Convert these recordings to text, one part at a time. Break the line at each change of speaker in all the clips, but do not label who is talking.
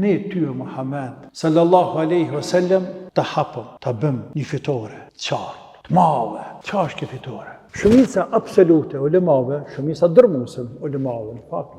ne ty o Muhammed sallallahu alaihi wasallam të hapëm, të bëm një fitore qartë, të madhe. Qa është kjo fitore? Shumica absolute ulemave, shumica dërmusëm ulemave në fakt,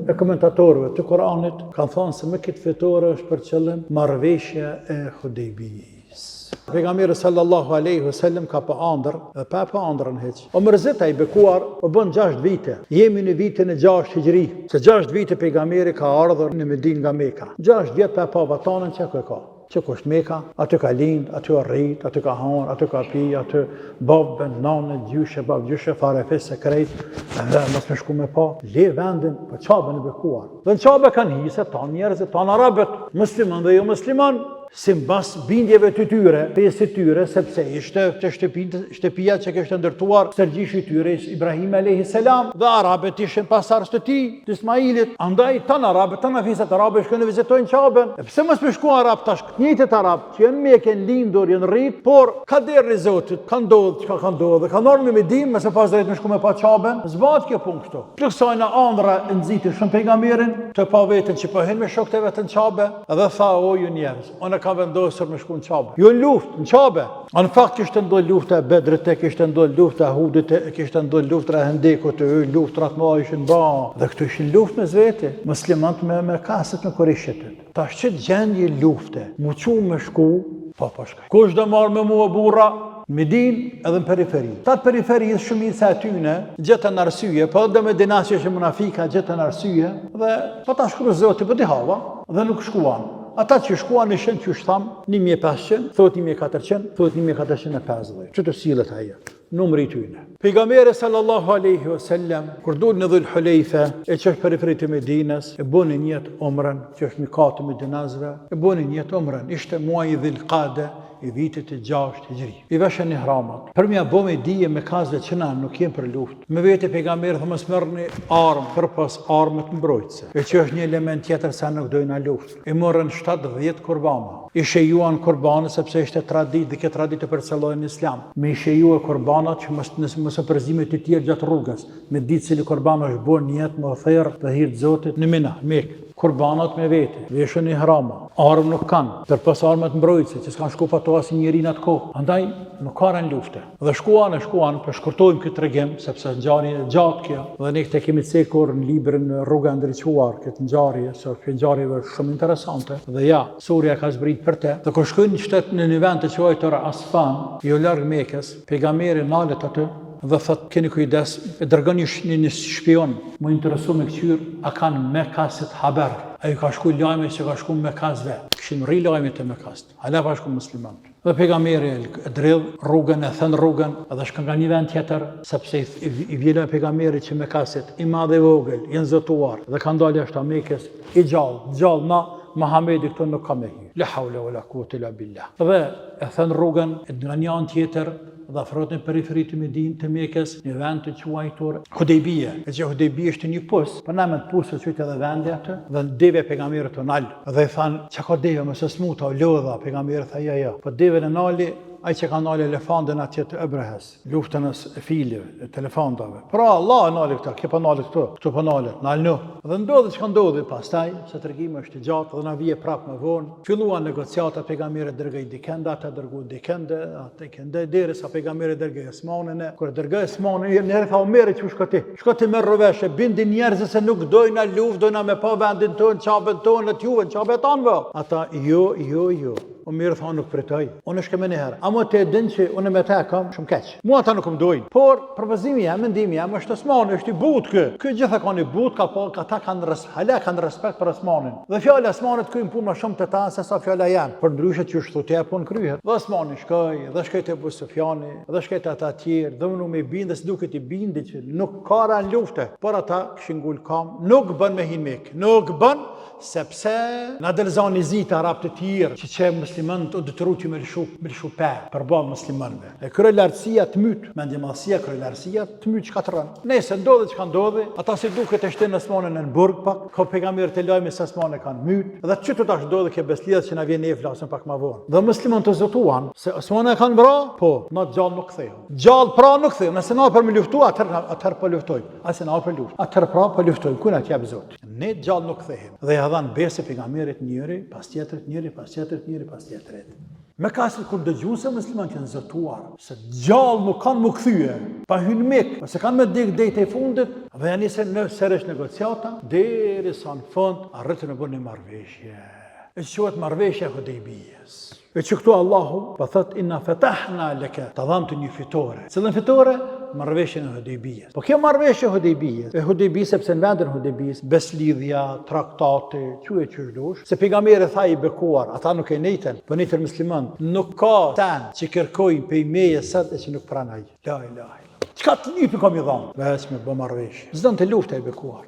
e komentatorëve të Koranit kanë thonë se me këtë fitore është për qëllim marrëveshja e Hudejbijës. Pejgamberi sallallahu alaihi wasallam ka pa ëndër, pa ëndrën hiç. O mërzita i bekuar, o bën 6 vite. Jemi në vitin e 6 hijri. Se 6 vite pejgamberi ka ardhur në Medinë nga Mekka. 6 vjet pa vatanën që ka. Që është Mekka, aty ka lind, aty ka rrit, aty ka hanë, aty ka pi, aty babën, nanën, gjyshe, babgjyshe, farefes, sekret, dhe mos me shku me pa, le vendin, për qabën e bekuar. Dhe në qabë kanë hise, tanë njerëzit, tanë arabët, musliman dhe jo musliman, si mbas bindjeve të tyre, pesit tyre, sepse ishte shtëpia që kështë ndërtuar sërgjishi tyre Ibrahim a.s. dhe arabet ishin pasarës të ti, të Ismailit. Andaj, tanë arabet, tanë afiset arabet shkën e vizitojnë qabën. E pëse mos me shku arab tash, njëjtet arab, që jenë meke, në lindur, jenë rrit, por ka derë i Zotit, ka ndodhë që ka ndodhë, dhe ka normë me dim, mëse pas drejt me shku me pa qabën, zbat kjo punë kështu. Plëksojnë andra nëziti shumë pejgamberin, të pa vetën që pëhen me shok të vetën qabë, edhe tha o ju njerëz, ka vendosur me shku në qabë. Jo në luft, në qabë. Në fakt kishtë ndoj lufta e Bedrit, kishtë ndoj lufta e Hudit, kishtë ndoj lufta e Hendekut, luftrat më ishin ba. Dhe këtu ishin luft me zveti, muslimant me kaset me korishetit. Ta shqit gjendje lufte, mu qu me shku, pa shkaj. Kush dhe marrë me mua burra, Medin edhe në periferi. Tatë periferis shumit se atyne gjetën arsye, po dhe me dinasje që munafika gjetën arsye, dhe po ta shkru zoti, po di hava, dhe nuk shkuan. Ata që shkuan ishen që shtam 1500, thot 1400, thot 1450. Që të silët aje, numëri tyne. Pejgamberi sallallahu alaihi wasallam, kur dul në Dhul Hulejfe, e që është periferit të Medinës, e boni njët omrën, që është mikatë Medinazve, e boni njët omrën, ishte muaj i Dhul Qade, i vitit e 6 hijri. I veshën një hramat. Për mja bo me dije me kazve që na nuk jem për luft. Me vete pejgamberi thë mos mërni armë për pas armët mbrojtëse. E që është një element tjetër sa nuk dojna luft. I morën 7-10 kurbana. I shejuan kurbanët sepse ishte tradit dhe këtë tradit e përcellojnë në islam. Me i shejua kurbanat që mësë përzimet të tjerë gjatë rrugës. Me ditë cili kurbana është bon njetë më thërë dhe hirtë zotit në Mina, Mekë. Kurbanat me vete, veshën i hrama, armë nuk kanë, për pas armët mbrojtëse, që s'kanë shku pa to asë njëri në atë kohë. Andaj, nuk karen lufte. Dhe shkuan, për shkurtojmë këtë regim, sepse ngjarje e gjatë kjo, dhe ne këtë kemi cekur në librin Rruga ndriçuar, këtë ngjarje, se kjo ngjarjeve shumë interesante, dhe ja, surja ka zbrit për te. Dhe kur shkojnë në një vend të quajtur Asfan, jo larg Mekës, pejgamberi nalet aty, dhe thot, keni kujdes, e dërgën një shpion, më interesu me këqyr, a kanë Mekasit haber. A ju ka shku lajme që ka shku Mekasve. Këshin rri lajme të Mekast. Hala pa shku musliman. Dhe pejgamberi e dridh rrugën, e thënë rrugën, edhe shkën nga një vend tjetër, sepse i vjela pejgamberi që Mekasit, i madhe vogël, jenë zëtuar, dhe ka ndalë ashta Mekës, i gjallë na, Muhamedi këto nuk ka me hi. La hawla wala quwwata illa billah. Dhe e thënë rrugën, nga një anë tjetër, dhe afrohet në periferi të Medinë të Mekës, një vend të quajtur Hudejbije. E që Hudejbije është një pus, për na me të pusë të qytë edhe vendi atë, dhe në deve pejgamberët të nalë. Dhe i thanë, që ka deve, mësë smuta, o lodha, pejgamberët tha, ja. Po deve në nali, ai që ka nalë elefantën atje të Ebrehes, luftën e filive, e elefantave. Pra Allah nalë këta, kjo pa nalë këtu pa nalë, nalë në. Dhe ndodhi që ka ndodhi pastaj, se tërgimi është i gjatë dhe na vije prapë më vonë. Filluan negociata, pejgamberi dërgoi dikende, ata dërgoi dikende, derisa pejgamberi dërgoi Osmanin. Kur dërgoi Osmanin, njëri tha Omeri që shko ti merr rrëveshë, bindin njerëz se nuk dojnë na luftë, dojnë me pa vendin tonë, çapën tonë, të juve, çapën tonë. Ata jo. O mirë tha nuk pritoj, unë është keme njëherë. Amo të edin që unë me ta kam shumë keq. Mua ta nuk më dojnë. Por, përvëzimi jam, mendimi jam, është Osmani, është i but kë. Kë gjitha ka një but, ata kanë respekt për Osmanin. Dhe fjalla Osmanit këjnë punë më shumë të ta, se sa fjalla janë. Për ndryshet që është thutje punë kryhet. Dhe Osmani shkoj, dhe shkoj të Abu Sufjani, dhe shkoj të ata tjerë, dhe unë me bindë, se duket i bindi që nuk ka ran lufte. Por ata kishin ngul kam, nuk bën me hin Mekë, nuk bën sepse na dërzoni zita arab të tjerë që muslimanët o detyruar që me lëshu pa përballë muslimanëve. E kryelartësia të myt, mendjemallësia, kryelartësia të myt çka të rën. Nëse ndodhi çka ndodhi, ata si duket e shtën asmonën në burg pak, ka pejgamberi të lajmë se asmonë kanë myt, dhe çu tash ndodhi kjo beslidhje që na vjen ne flasën pak më vonë. Dhe muslimanët të zotuan se asmonë kanë vra, po, na gjallë nuk kthehen. Gjallë pra nuk kthehen. Nëse na për me luftu, atëherë po luftojmë. Ase na për luftë. Atëherë pra po luftojmë. Ku na jap Zoti. Ne gjallë nuk kthehen. Dhe ja dhan besë pejgamberit njëri, pas tjetrit njëri, pas tjetrit njëri, pas tjetrit. Me kasë kur dëgjuan se muslimanët janë zotuar, se gjallë nuk kanë më kthye, pa hyrë mik, ose kanë më dek deri te fundit, dhe janë nisën në serësh negociata, derisa në fund arritën të bënë marrëveshje. E quhet marrëveshja e Hudejbijës. E që këtu Allahu po thot inna fatahna laka, ta dham të një fitore. Cëllën fitore? Marrëveshjen e Hudejbijës. Po kjo marrëveshje e Hudejbijës, sepse në vendin e Hudejbijës, beslidhja, traktate, quhet që dush, se pejgamberi tha i bekuar, ata nuk e nejten, po nejten musliman, nuk ka tan që kërkojnë pej meje sot e që nuk pranoj. La ilaha illa. Çka të lypi kam i dham? Veç me bë marrëveshje. S'don të luftë i bekuar.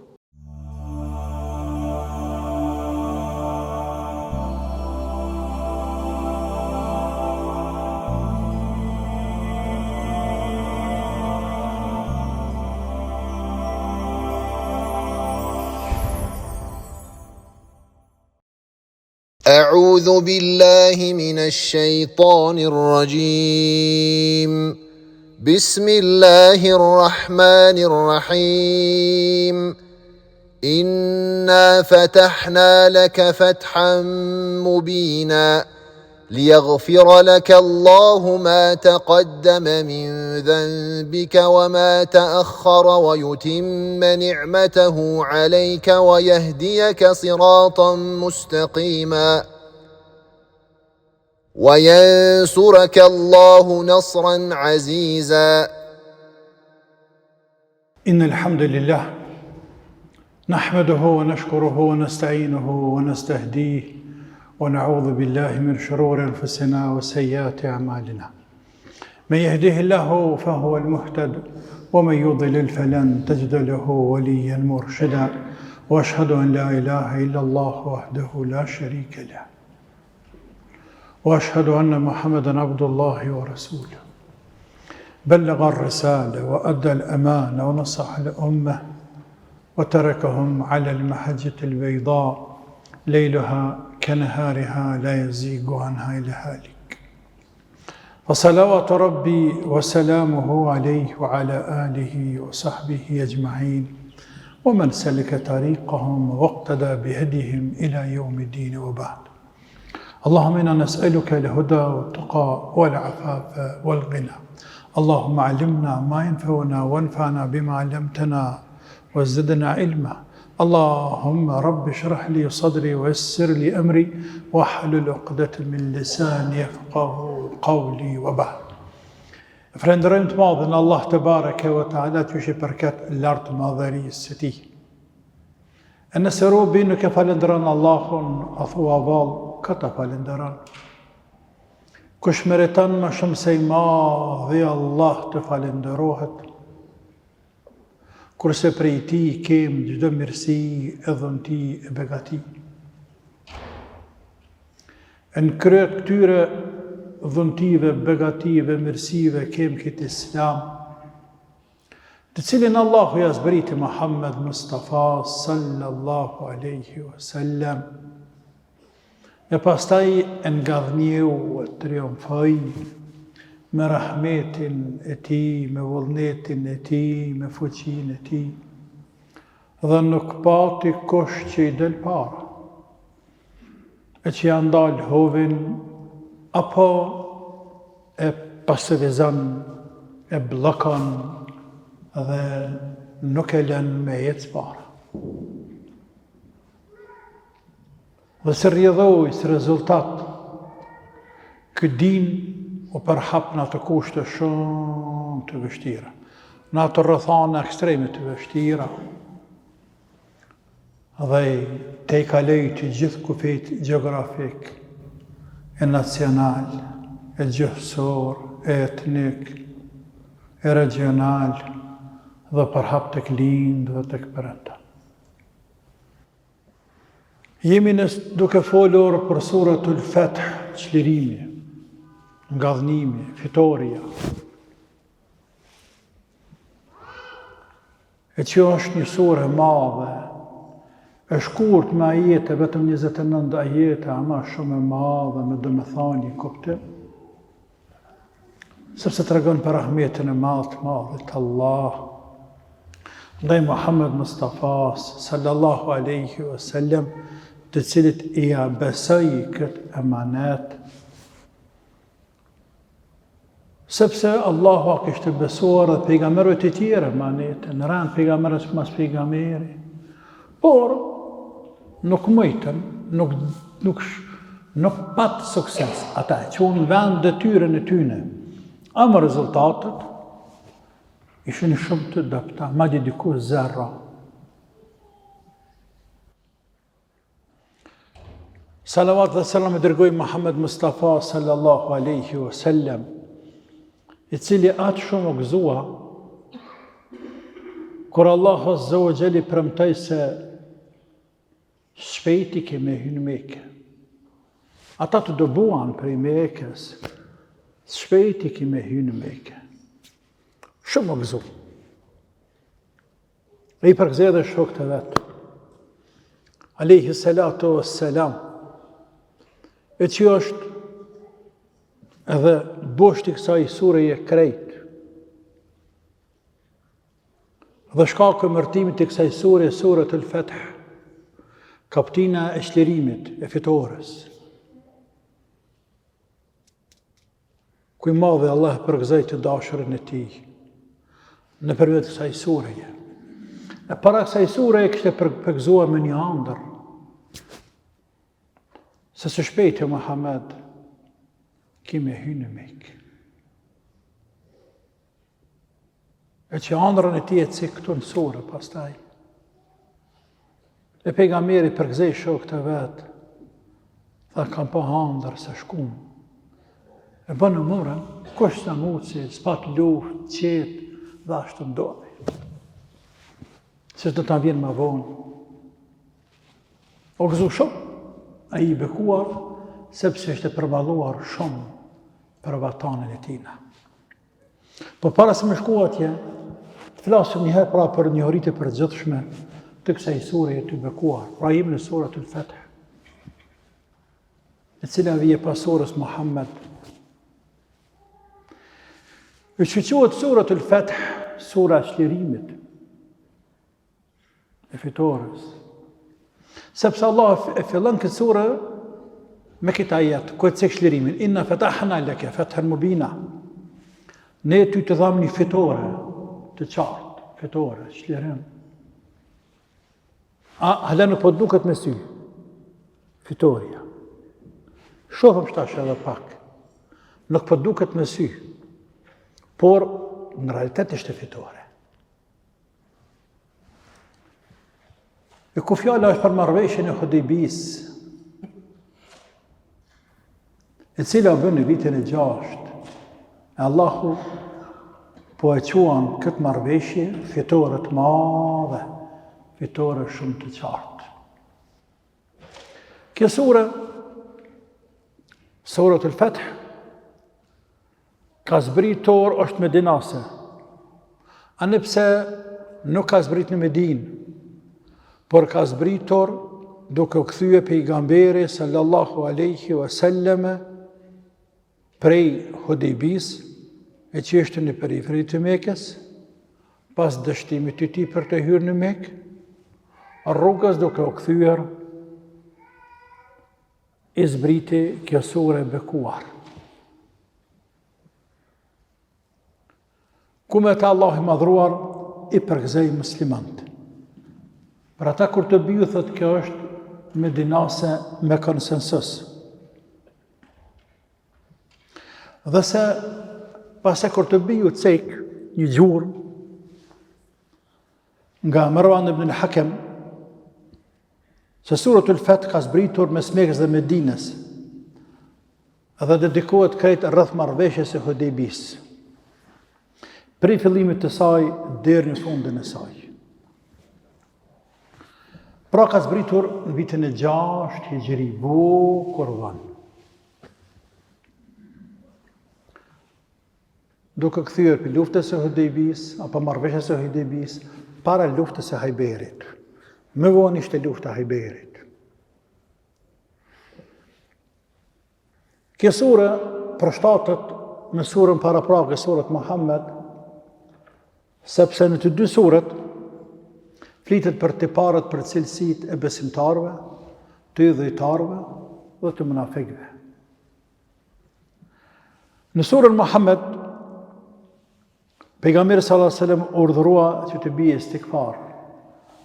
أعوذ بالله من الشيطان الرجيم بسم الله الرحمن الرحيم إنا فتحنا لك فتحا مبينا ليغفر لك الله ما تقدم من ذنبك وما تأخر ويتم نعمته عليك ويهديك صراطا مستقيما وينصرك الله نصرا عزيزا.
إن الحمد لله نحمده ونشكره ونستعينه ونستهديه ونعوذ بالله من شرور أنفسنا وسيئات أعمالنا. من يهده الله فهو المهتد ومن يضلل فلن تجد له وليا مرشدا وأشهد أن لا إله إلا الله وحده لا شريك له وأشهد أن محمدا عبد الله ورسوله بلغ الرسالة وأدى الأمانة ونصح الأمة وتركهم على المحجة البيضاء ليلها كنهارها لا يزيغ عنها إلا هالك. فصلوات ربي وسلامه عليه وعلى آله وصحبه أجمعين ومن سلك طريقهم واقتدى بهديهم إلى يوم الدين وبعد. اللهم إنا نسألك الهدى والتقى والعفاف والغنى. اللهم علمنا ما ينفعنا وانفعنا بما علمتنا وزدنا علما. اللهم رب اشرح لي صدري ويسر لي أمري واحلل عقدة من لساني يفقهوا قولي وبعد. Falenderojmë të madhin Allah te bareke ve taala që është përkat lartë madhërisë së tij. E nëse robi nuk e falenderon Allahun, a thua vallë, këta falenderon. Kush meriton më shumë se i madhi Allah të falenderohet, kurse prej ti kem çdo mirësi e dhënti e begati. Në krye këtyre dhëntive, begative, mirësive kem këtë Islam, të cilin Allahu ja zbriti Muhammed Mustafa sallallahu alaihi wasallam, e pastaj ngadhnjeu e triumfoi me rahmetin e tij, me vullnetin e tij, me fuqinë e tij, dhe nuk pati kush që i del para, e që ja ndal hovin, apo e pasivizon, e bllokon dhe nuk e lën me jetë para. Dhe se rrjedhoi si rezultat, ky din u përhap në ato kushte shumë të vështira, në ato rrethana ekstreme të vështira, dhe te i kaloi të gjithë kufit gjeografik, e nacional, e gjuhësor, e etnik, e regional, dhe përhap tek lindë dhe tek perënda. Jemi duke folur për suratul Fath, çlirimi, ngadhnimi, fitoria. E që është një sure madhe, e shkurt me ajete, vetëm 29 ajete, ama shumë e madhe, me domethënie kuptim, sepse të regon për rahmetin e madh të madhit Allah, ndaj Muhammed Mustafa sallallahu alaihi wasallam, të cilit i besoi këtë emanet, sepse Allahu a kishte besuar dhe pejgamberëve të tjerë emanetin, në rand pejgamberës mas pejgamberi, por nuk mujtën, nuk pat sukses. Ata e qonë vend detyrën e tyne, ama rezultatet ishin shumë të dopta, madje diku zero. Salavat dhe selam e dërgoj Muhammed Mustafa sallallahu alaihi wasallam, i cili atë shumë u gëzua, kur Allah azza wa jalla premtoi se shpejti keme hynë Mekë. Ata të dobuan prej Mekës, shpejti keme hynë Mekë. Shumë u gëzu. E i përgëzej dhe shokët e vetë. Alayhi salatu wassalam, e që është edhe bosht i kësaj sureje krejt. Dhe shkaku i mërtimit i kësaj sure, surat al-Fath, kaptina e çlirimit, e fitores. Ku i madhe Allah përgëzoi të dashurin e tij në përmjet kësaj sureje. E para kësaj sureje kishte përgëzuar me një ëndër, se së shpejti Muhammed kime hynë në Mekë. E që ëndrën e tij e cik këtu në sure pastaj. E pejgamberi përgëzoi shokët e vet, tha kam pa ëndër se shkum. E bënë murën, kush sa muci, s'pat luftë, qetë, dhe ashtu ndodhi. Se do ta vjen më vonë. O gëzu shumë, a i bekuar, sepse ishte përballuar shumë për vatanin e tina. Po para se me shku atje, të flasim njëherë pra për njohuritë e përgjithshme të kësaj sureje të bekuar, pra jemi në surat al-Fath, e cila vije pas surës Muhammed. E që quhet surat al-Fath, sura e çlirimit, e fitores. Sepse Allah e fillon këtë sure me këtë ajet, ku e cek çlirimin, inna fatahna laka fathan mubina. Ne ty të dham një fitore të qartë, fitore, çlirim. Hala nuk po duket me sy, fitoria. Shohëm shtash edhe pak, nuk po duket me sy, por në realitet ishte fitore. E ku fjala është për marrëveshjen e Hudejbis, e cila u bën në vitin e 6. E Allahu po e quan këtë marrëveshje fitore të madhe, fitore shumë të qartë. Kjo sure, surat al-Fath, ka zbritur është medinase. Anëpse nuk ka zbrit në Medinë, por ka zbritur duke u kthye pejgamberi sallallahu alaihi wasallam prej Hudejbis, e që ishte në periferi të Mekës, pas dështimit të tij për të hyrë në Mekë, rrugës duke u kthyer, i zbriti kjo sure e bekuar. Ku me ta Allah i madhruar i përgëzoi muslimanët. Për ata kur të biju, thot kjo është medinase me konsensus. Dhe se pase kur të biju cek një gjurë nga Marwan ibn al-Hakam, se surat al-Fath ka zbritur mes Mekës dhe Medinës, dhe dedikohet krejt rreth marrëveshjes së Hudejbis, prej fillimit të saj deri në fundin e saj. Pra ka zbritur në vitin e 6 Hijri, bukur vën. duke kthyer për luftës së Hudejbis, apo marrëveshjes së Hudejbis, para luftës së Hajberit. Më vonë ishte lufta e Hajberit. Kjo sure përshtatet me surën paraprake, surët Muhammed, sepse në të dy surët flitet për tiparet për cilësitë e besimtarëve, të idhujtarëve dhe të munafikëve. Në surën Muhammed, pejgamberi sallallahu alajhi wasallam urdhërua që të bie istikfar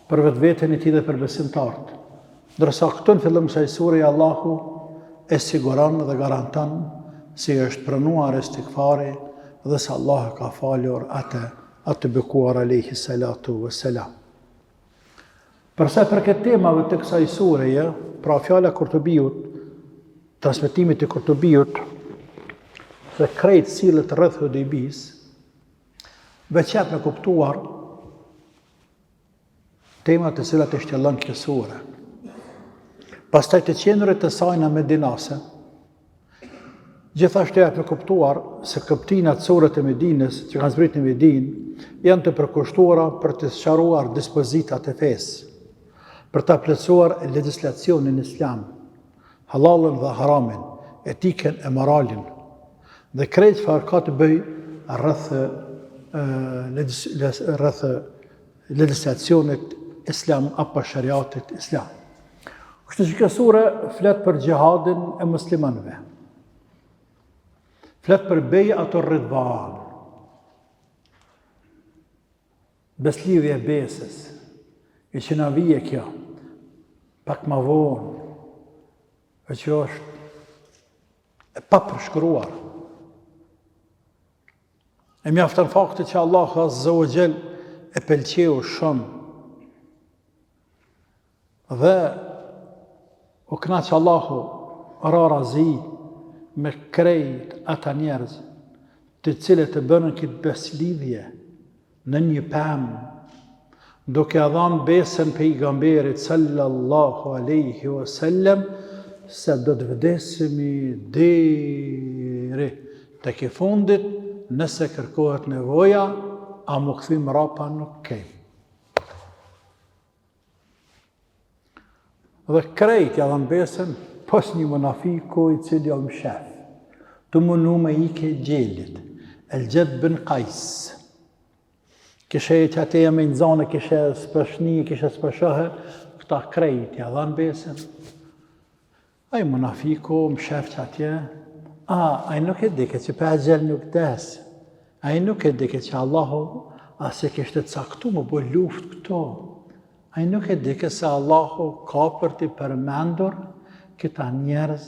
për vetveten e tij dhe për besimtarët. Ndërsa këtu në fillim kësaj sure Allahu e siguron dhe garanton se është pranuar istikfari dhe se Allah ka falur atë bekuar alayhi salatu wassalam. Përsa për këtë temave të kësaj sureje, pra fjala Kurtubiut, transmetimit të Kurtubiut, se krejt sillet rreth Hudejbis, veçat me kuptuar temat të cilat e shtjellon kjo sure. Pastaj të qendrit të saj në Medinase, gjithashtu e me kuptuar se këptinat surët e Medinës që kanë zbrit në Medinë janë të përkushtuara për të sqaruar dispozitat e fesë, për të plotësuar legjislacionin islam, halalën dhe haramin, etikën e moralin, dhe krejt çfarë ka të bëj rreth legjislacionit islam apo shariatit islam. Kështu që kjo sure flet për xhihadin e muslimanëve. Flet për bej'atur ridvan. Beslidhja e besës. E që na vije kjo, pak ma vonë, e që është e papërshkruar. E mjafton fakti që Allah Azza wa Jall e pëlqeu shumë. Dhe u knaq Allahu razi me krejt ata njerëz të cilët e bënën këtë beslidhje në një pemë, duke dhënë besën pejgamberit sallallahu alaihi wasallam se do të vdesemi deri tek i fundit, nëse kërkohet nevoja, a mu kthim rapa nuk kemi. Dhe krejt ja dhënë besën pos një munafiku i cili o më shef, të mënu me i ke gjellit, El-Gjed bin Qajs. Kishe që ateja me nëzane, kishe spëshni, kishe spëshëhe, këta krejt ja dhënë besën. Ai munafiku më shef që atje, ai nuk e dike që pa gjell nuk desë, ai nuk e dike që Allahu ase kishte caktu më bo luft këto. Ai nuk e dike se Allahu ka për t'i përmendur këta njerëz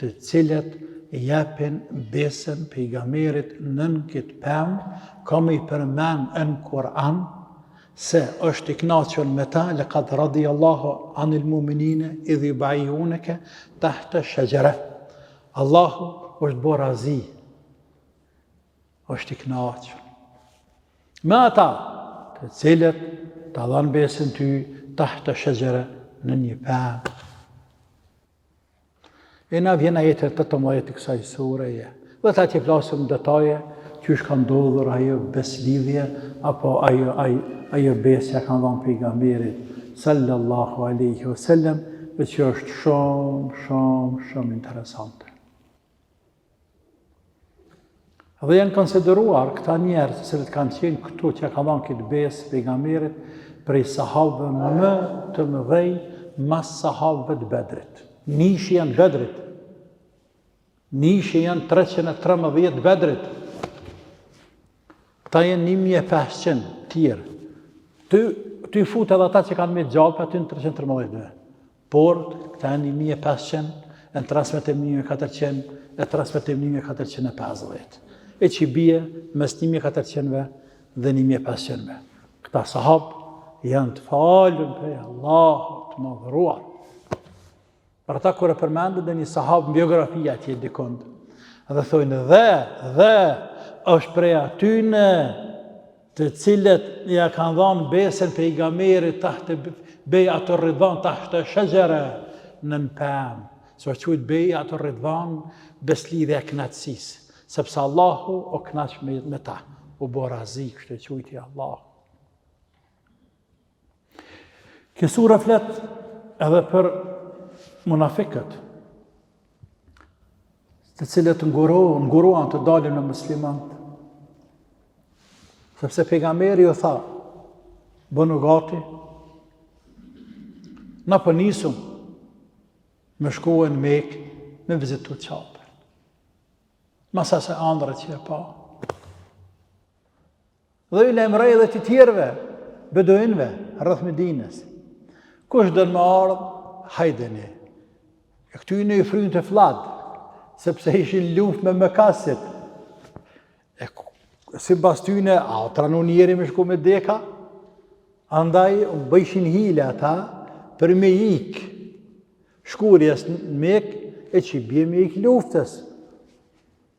të cilët japin besën pejgamberit nën këtë pemë, ka me i përmend në Kur'an se është i kënaqur me ta, laqad radiyallahu anil mu'minina idh yubay'unaka tahta shajara. Allahu është bo razi, është i kënaqur me ata të cilët ta dhanë besën ty tahta shajara në një pemë. E na vjen ajeti 18 të kësaj sureje. Dhe ta që flasëm detaje që është ka ndodhur ajo beslidhje apo ajo besja ka dhënë pejgamberit sallallahu alaihi wasallam, dhe që është shumë interesante. Dhe janë konsideruar këta njerëz që kanë qenë këtu që ka dhënë këtë besë pejgamberit prej sahabëve më të mëdhej mas sahabëve të Bedrit. Nishi janë Bedrit. Nishi janë 313 Bedrit. Këta janë 1500 tjerë. Ty fut edhe ata që kanë me gjallë për aty në 313. Por, këta janë 1500, e në transmetim 1400, e transmetim 1450. E që bie mes 1400-ve dhe 1500-ve. Këta sahabë janë të falën për Allahu të madhëruar. Për ata kërë përmendu dhe një sahabë në biografia që i dikund. Dhe thojnë dhe është prej atyne të cilët ja kanë dhanë besën pejgamberit tahtë bej'atur ridvan tahtë shajara në pemë. So që ujtë bej'atur ridvan beslidhja e kënaqësisë. sepse Allahu o knaq me ta, u bo razi, kështë e qujti Allahu. Kjo sura flet edhe për munafikët, të cilët ngurohen të dalin në muslimanët. Sepse pejgamberi ju tha, bënu gati, na po nisëm me shkuën në Mekë, me vizitu Qabën. Masa se andrët që e pa. Dhe i lajmërej edhe të tjerëve, beduinëve, rreth Medinës. Kush dënë me ardhë, hajdeni. E këtyne i frynë të fladë, sepse ishin luft me mëkasit. Si bas tyne, të ranu njeri me shku me deka, andaj bëjshin hile ata për me ikë shkurjes në Mekë, e që i bje me ikë luftës.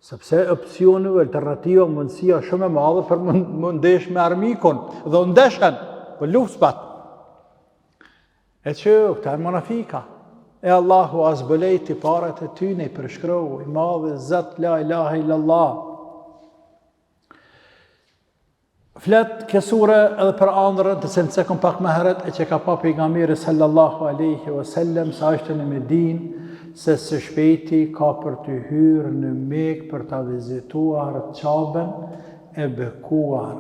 Sepse opcione, alternativa, mundësia shumë e madhe për më ndesh me armikon, dhe ndeshen, për luftës pat. E që, këta e monafika. E Allahu azbëlejti parat e tyne i përshkrohu, i madhe, zët, la ilaha illallah. Flet kësure edhe për andrën të cilën se kom pak më herët e që ka pa pejgamberi sallallahu alaihi wasallam sa është në Medinë se së shpejti ka për të hyrë në Mekë për ta vizituar Qabën e bekuar,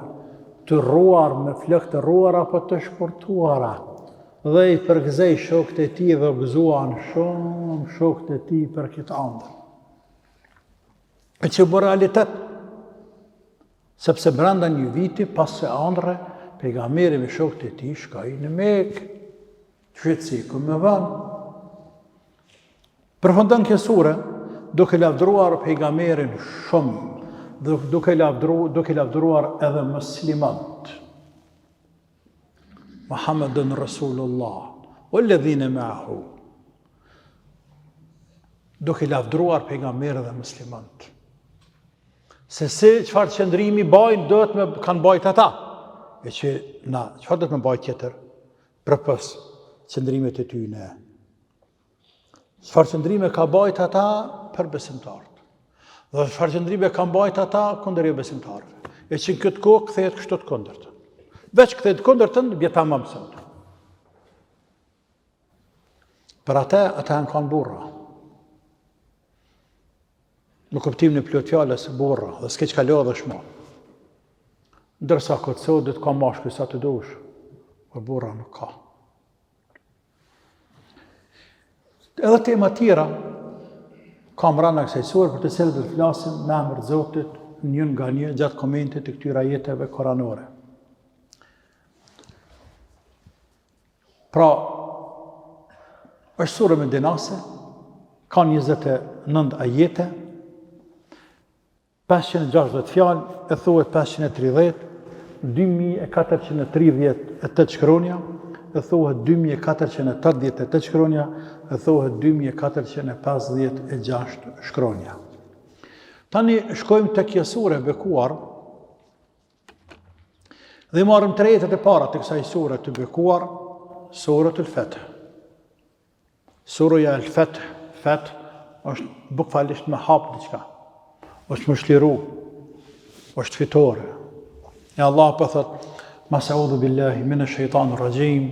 të rruar me flokë të rruara apo të shportuara. Dhe i përgëzej shokët e tij dhe gëzuan shumë shokët e tij për këtë andër. E që bë realitet, sepse brenda një viti pas se andre, pejgamberi me shokët e tij shkoi në Mekë, shqetësiku me vënë. Përfundon kjo sure duke lavdëruar pejgamberin shumë, duke lavdëruar edhe muslimanët. Muhammedun Rasulullah, walladhina ma'ahu. Duke lavdëruar pejgamberin dhe muslimanët. Se çfarë qëndrimi bajnë, kanë bajt ata. E që na, çfarë do të më bajt tjetër? Përpës qëndrimet e tyne. Çfarë qëndrime ka bajt ata për besimtarët. Dhe çfarë qëndrime kanë bajt ata kundër jo besimtarëve. E që në këtë kohë kthehet kështu të kundërt. Veç kthehet kundërtën, bje tamam sot. Për ata kanë burra. Në kuptimin e plot fjalës burra, dhe s'ke çka lo dhe shmo. Ndërsa këtë sotit ka mashkull sa të dush, por burra nuk ka. Edhe tema tjera, kam rana kësaj sure për të cilët do të flasim në emër të Zotit njën nga një gjatë komentit të këtyra jetëve koranore. Pra, është sure Medinase, ka 29 ajete, 560 fjalë, e thuhet 530, 2438 shkronja, e thuhet 2488 shkronja, e thuhet 2456 shkronja. Tani shkojmë të kjo sure bekuar, dhe marrëm të rejtët e para të kësaj sure të bekuar, surët al-Fath. Surëja al-Fath, Fath është bukfalisht me hapë diçka. është më shliru, është fitore. E Allah për thot, mas a'udhu billahi min ash-shaytanir rajim,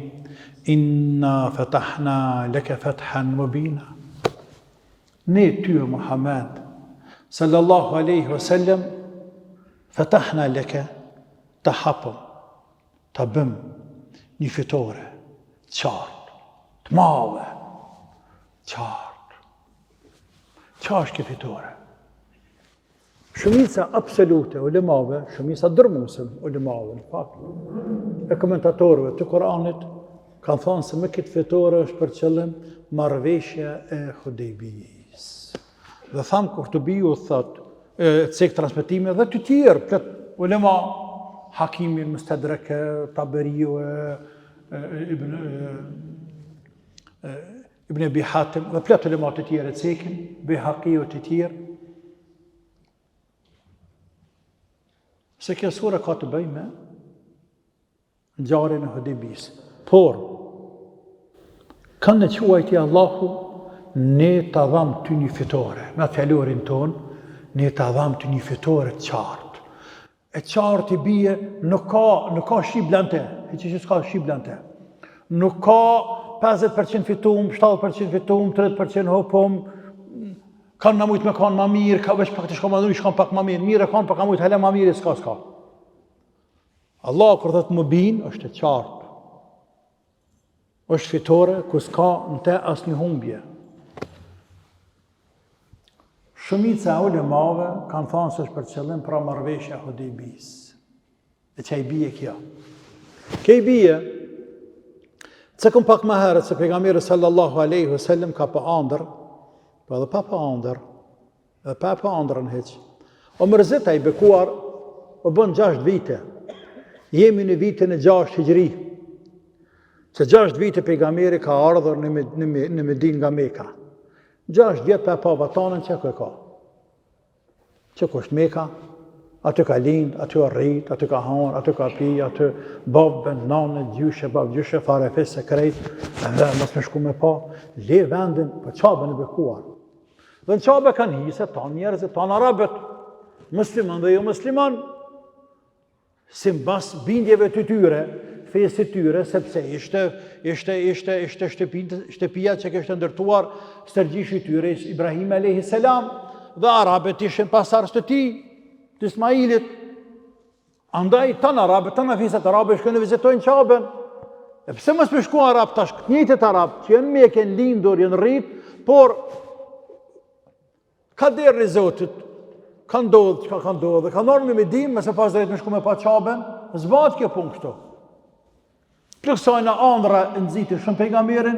inna fatahna laka fathan mubina. Ne ty, Muhammed, sallallahu alaihi wasallam, fatahna laka, të hapëm, të bëm një fitore, qartë, të madhe, qartë. Qa është kjo fitore? Shumica absolute ulemave, shumica dërmusëm ulemave, në fakt, e komentatorëve të Koranit, kanë thonë se me këtë fitore është për qëllim marrëveshja e Hudejbijës. Dhe thamë Kurtubiu thotë, cek transmetime dhe të tjerë, plot ulema, Hakimi Mustadreke, Taberiu, Ibn Abi Hatim, dhe plot ulema të tjerë cekin, Bihaqiu të tjerë. Se kjo sura ka të bëj me ngjarjen e Hudejbijës. Por, kanë në quajti Allahu, ne të dham ty një fitore. Me fjallorin ton, ne ta dham të një fitore të qartë. E qartë i bie, nuk ka shqip lante, që s'ka shqip lante. Nuk ka 50% fitum, 70% fitum, 30% hopom, kanë në mujtë me kanë ma mirë, ka veç pak të shka ma dhuri, shkan pak ma mirë, mire kanë pak ma mujtë, hele ma mirë, s'ka. Allah, kur dhe të më binë, është e qartë. është fitore, ku s'ka në te as një humbje. Shumica e ulemave kanë thënë se është për qëllim pra marrëveshja e Hudejbijës. E që i bie kjo. Kjo i bie, cekëm pak më herët se pejgamberi sallallahu aleyhi wasallam ka pa andër, po edhe pa andër, edhe pa andër në heq. O mërzita i bekuar, o bën 6 vite. Jemi në vitin e 6 hijri. Se 6 vite pejgamberi ka ardhur në Medinë nga Meka. 6 vjetë pa vatanën që ka. Që është Meka, aty ka lind, aty ka rrit, aty ka hanë, aty ka pi, aty babën, nanën, gjyshe, farefes se krejt, edhe mos me shku me pa, le vendin për qabën e bekuar. Dhe në qabë kanë hise, tanë njerëzit, tanë arabët, musliman dhe jo musliman, si mbas bindjeve të tyre, fesë të tyre, sepse ishte shtëpia që kështë ndërtuar stërgjishi tyre Ibrahim a.s. dhe arabët ishin pasarës të ti, të Ismailit. Andaj tanë arabët, tanë fesët arabët shkën e vizitojnë qabën. E pëse mos me shku arabë tash, këtë njëjtët arabë, që janë Mekë, janë lindur, janë rritë, por ka derë i Zotit, ka ndodhë që ka ndodhë, dhe ka nërë në Medinë, mëse pas drejtë me shku me pa qabën, zbatë kjo punë kështu. Plëksojnë andra nëziti shumë pejgamberin,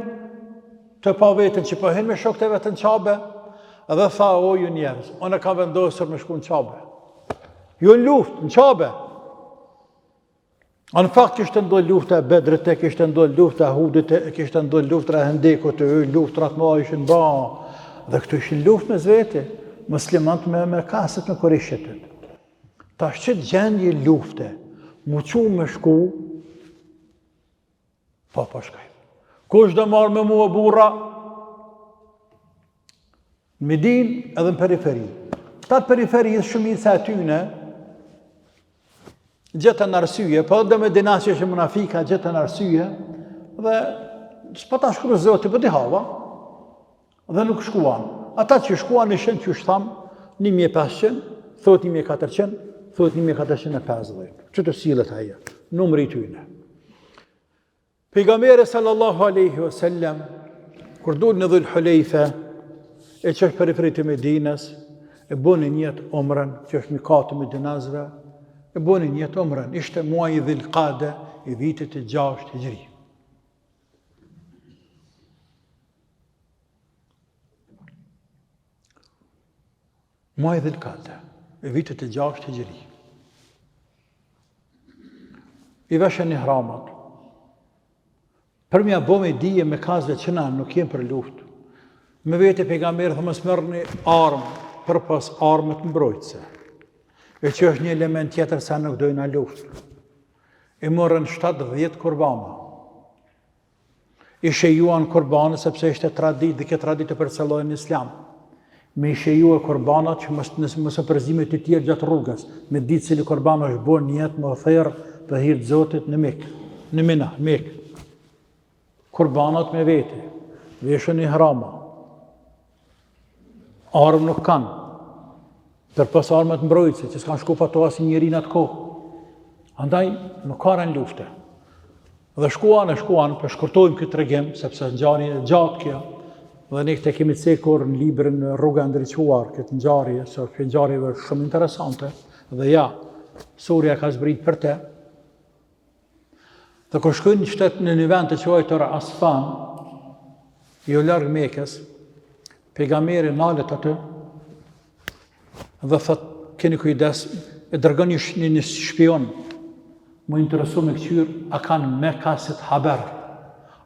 të pa vetën që pëhen me shokët e vetën qabë, edhe tha, o ju njerëz, unë e ka vendosur me shku në qabë. Ju në luft, në qabë. Në fakt kishtë ndodhë lufta e Bedrit, kishtë ndodhë lufta e Hudit, kishtë ndodhë lufta e Hendekut, luftrat ma ishin ba, dhe këtu ishin luft me zveti, muslimant me kaset me korishetit. Ta shqit gjendje lufte, mu qu me shku, pa shkaj. Kush dhe marrë me mua burra? Në Medinë edhe në periferi. Tatë periferisë shumica e tyne gjetën arsye, po edhe me dina që është munafika gjetën arsye, dhe s'pa ta shkru Zoti, po di hava, dhe nuk shkuan. Ata që shkuan ishin që thamë 1500, thot 1400, thot 1450. Që të sillet aja, numri tyne. Pejgamberi sallallahu aleyhi wasallam, kur dul në Dhul Hulejfe, e që është periferit e Medinës, e boni njët omrën, që është mikati Medinazve, e boni njët omrën, ishte muaj Dhul Qade, i vitit e 6 hijri. Muaj Dhul Qade, i vitit e 6 hijri. I veshën një hramat. Për mja bo me dije me kazve që na nuk jem për luft. Me vete pejgamberi thë mos merrni armë për pas armët mbrojtëse. E që është një element tjetër sa nuk dojnë a luft. I morën 70 kurbana. I shejuan kurbana sepse ishte tradit dhe këtë tradit të përcellojnë në islam. Me i shejua kurbanat që mësë përzimet të tjerë gjatë rrugës. Me ditë cili kurbana është bo njëtë më thërë për hirtë Zotit në Mekë. Në Mina, Mekë. Kurbanat me vete, veshën i hrama. Armë nuk kanë, për pas armët mbrojtëse, që s'kanë shku pa to asë njëri në atë kohë. Andaj, nuk karen lufte. Dhe shkuan, për shkurtojmë këtë regim, sepse ngjarje e gjatë kjo, dhe ne këtë kemi cekur në librin Rruga ndriçuar, këtë ngjarje, se këtë ngjarjeve shumë interesante, dhe ja, surja ka zbrit për te. Dhe kur shkojnë në një vend të quajtur Asfan, jo larg Mekës, pejgamberi nalet aty dhe thot, keni kujdes, e dërgon një shpion, më interesu me këqyr, a kanë Mekasit haber.